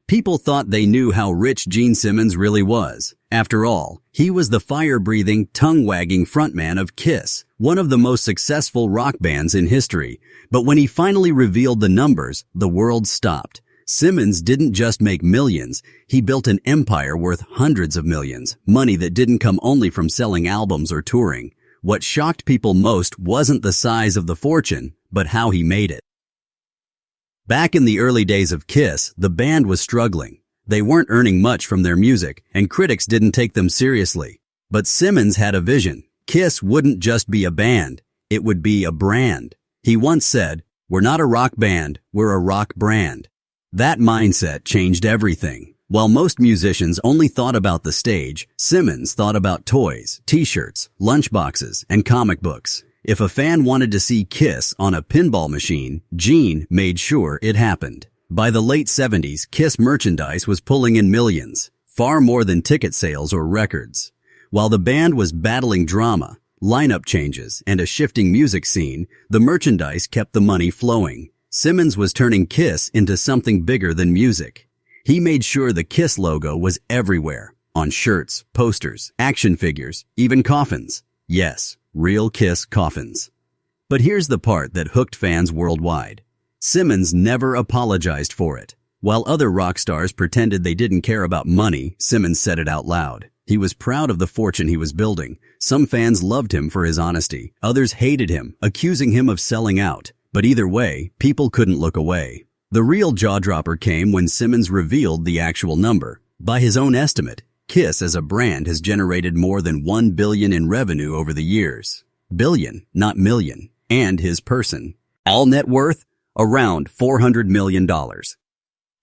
People thought they knew how rich Gene Simmons really was. After all, he was the fire-breathing, tongue-wagging frontman of Kiss, one of the most successful rock bands in history. But when he finally revealed the numbers, the world stopped. Simmons didn't just make millions, he built an empire worth hundreds of millions, money that didn't come only from selling albums or touring. What shocked people most wasn't the size of the fortune, but how he made it. Back in the early days of Kiss, the band was struggling. They weren't earning much from their music, and critics didn't take them seriously. But Simmons had a vision. Kiss wouldn't just be a band, it would be a brand. He once said, "We're not a rock band, we're a rock brand." That mindset changed everything. While most musicians only thought about the stage, Simmons thought about toys, t-shirts, lunchboxes, and comic books. If a fan wanted to see Kiss on a pinball machine, Gene made sure it happened. By the late 70s, Kiss merchandise was pulling in millions, far more than ticket sales or records. While the band was battling drama, lineup changes, and a shifting music scene, the merchandise kept the money flowing. Simmons was turning Kiss into something bigger than music. He made sure the Kiss logo was everywhere, on shirts, posters, action figures, even coffins. Yes, real Kiss coffins. But here's the part that hooked fans worldwide. Simmons never apologized for it. While other rock stars pretended they didn't care about money, Simmons said it out loud. He was proud of the fortune he was building. Some fans loved him for his honesty. Others hated him, accusing him of selling out. But either way, people couldn't look away. The real jaw-dropper came when Simmons revealed the actual number. By his own estimate, Kiss as a brand has generated more than $1 billion in revenue over the years. Billion, not million. And his person. All net worth? Around $400 million.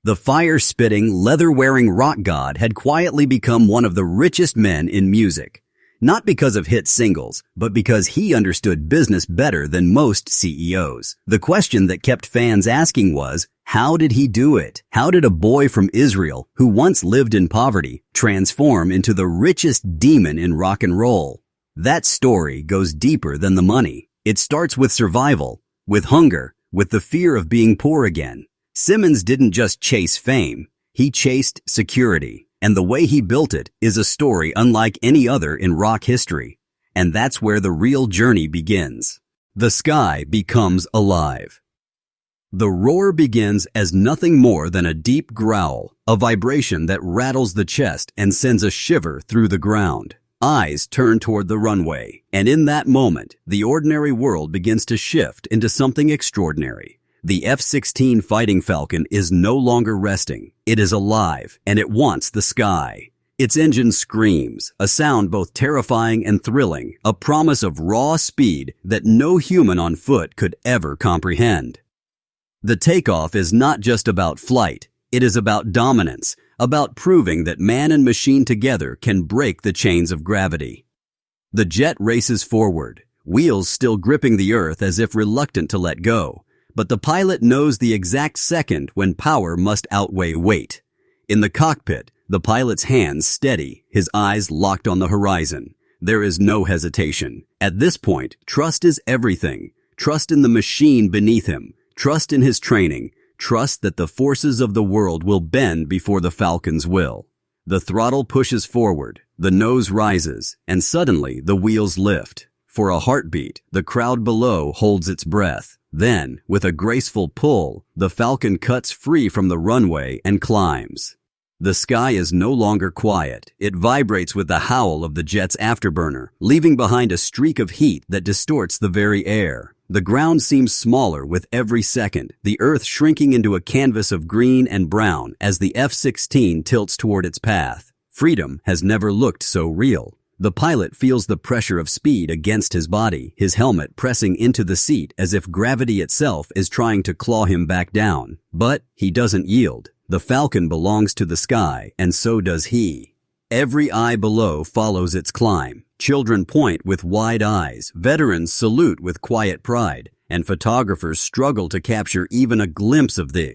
The fire-spitting, leather-wearing rock god had quietly become one of the richest men in music. Not because of hit singles, but because he understood business better than most CEOs. The question that kept fans asking was, how did he do it? How did a boy from Israel, who once lived in poverty, transform into the richest demon in rock and roll? That story goes deeper than the money. It starts with survival, with hunger, with the fear of being poor again. Simmons didn't just chase fame, he chased security. And the way he built it is a story unlike any other in rock history. And that's where the real journey begins. The sky becomes alive. The roar begins as nothing more than a deep growl, a vibration that rattles the chest and sends a shiver through the ground. Eyes turn toward the runway, and in that moment, the ordinary world begins to shift into something extraordinary. The F-16 Fighting Falcon is no longer resting. It is alive, and it wants the sky. Its engine screams, a sound both terrifying and thrilling, a promise of raw speed that no human on foot could ever comprehend. The takeoff is not just about flight. It is about dominance, about proving that man and machine together can break the chains of gravity. The jet races forward, wheels still gripping the earth as if reluctant to let go. But the pilot knows the exact second when power must outweigh weight. In the cockpit, the pilot's hands steady, his eyes locked on the horizon. There is no hesitation. At this point, trust is everything. Trust in the machine beneath him. Trust in his training. Trust that the forces of the world will bend before the Falcon's will. The throttle pushes forward, the nose rises, and suddenly the wheels lift. For a heartbeat, the crowd below holds its breath. Then, with a graceful pull, the Falcon cuts free from the runway and climbs. The sky is no longer quiet. It vibrates with the howl of the jet's afterburner, leaving behind a streak of heat that distorts the very air. The ground seems smaller with every second, the earth shrinking into a canvas of green and brown as the F-16 tilts toward its path. Freedom has never looked so real. The pilot feels the pressure of speed against his body, his helmet pressing into the seat as if gravity itself is trying to claw him back down. But he doesn't yield. The Falcon belongs to the sky, and so does he. Every eye below follows its climb. Children point with wide eyes, veterans salute with quiet pride, and photographers struggle to capture even a glimpse of the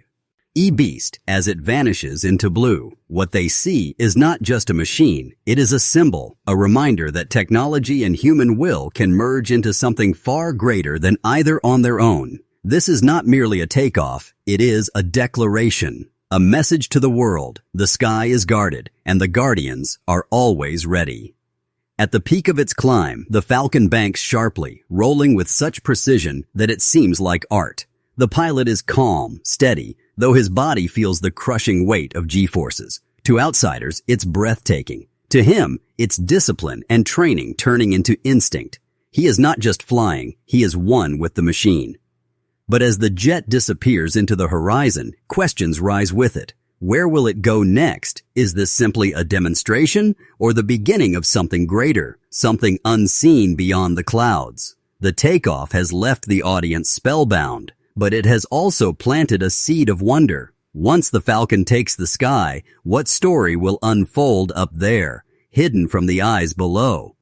E-Beast as it vanishes into blue. What they see is not just a machine, it is a symbol, a reminder that technology and human will can merge into something far greater than either on their own. This is not merely a takeoff, it is a declaration. A message to the world: the sky is guarded, and the guardians are always ready. At the peak of its climb, the Falcon banks sharply, rolling with such precision that it seems like art. The pilot is calm, steady, though his body feels the crushing weight of G-forces. To outsiders, it's breathtaking. To him, it's discipline and training turning into instinct. He is not just flying, he is one with the machine. But as the jet disappears into the horizon, questions rise with it. Where will it go next? Is this simply a demonstration or the beginning of something greater, something unseen beyond the clouds? The takeoff has left the audience spellbound, but it has also planted a seed of wonder. Once the Falcon takes the sky, what story will unfold up there, hidden from the eyes below?